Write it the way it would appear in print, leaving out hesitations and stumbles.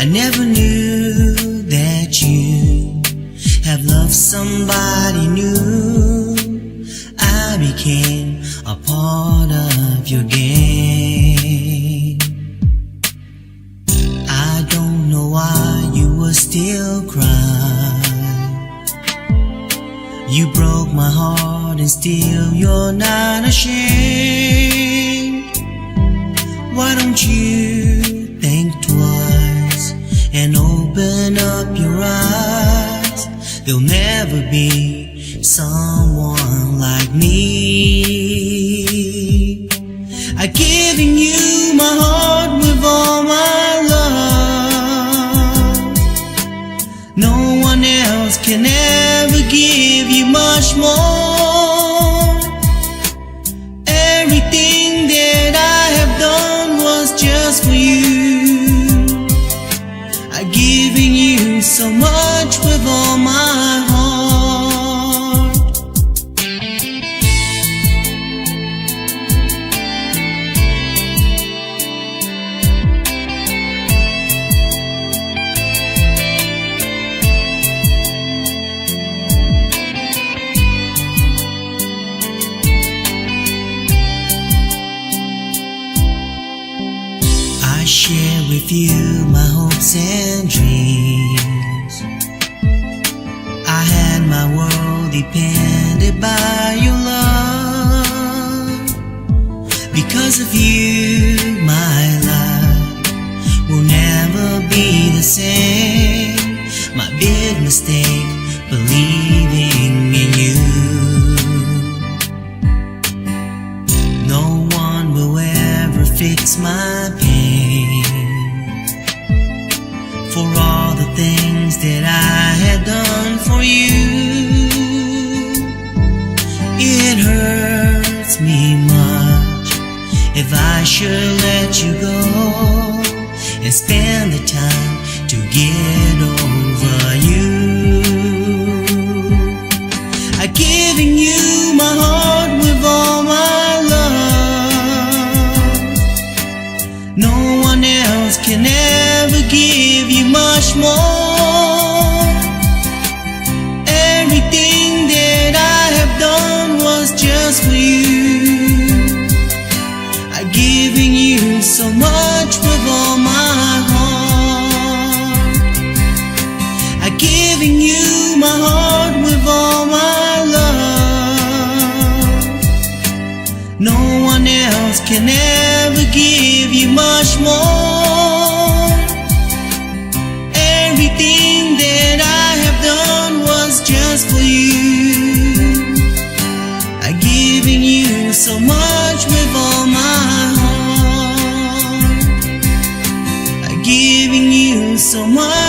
I never knew that you have loved somebody new. I became a part of your game. I don't know why you were still crying. You broke my heart and still you're not ashamed. Why don't you think twice and open up your eyes? There'll never be someone like me. I've given you my heart with all my love. No one else can ever give you much more. Everything that I have done was just for you. I've given you so much with all my heart. I share with you my hopes and dreams. I had my world depended by your love. Because of you, my life will never be the same. My big mistake, believing in you. No one will ever fix my pain for all the things that I had done for you. It hurts me much if I should let you go and spend the time to get over you. I've given you my heart with all my love. No one else can ever give you much more. Everything that I have done was just for you. I've given you so much with all my heart. I've given you my heart with all my love. No one else can ever give you much more. Everything that I have done was just for you. I've given you so much with all my heart. I've given you so much.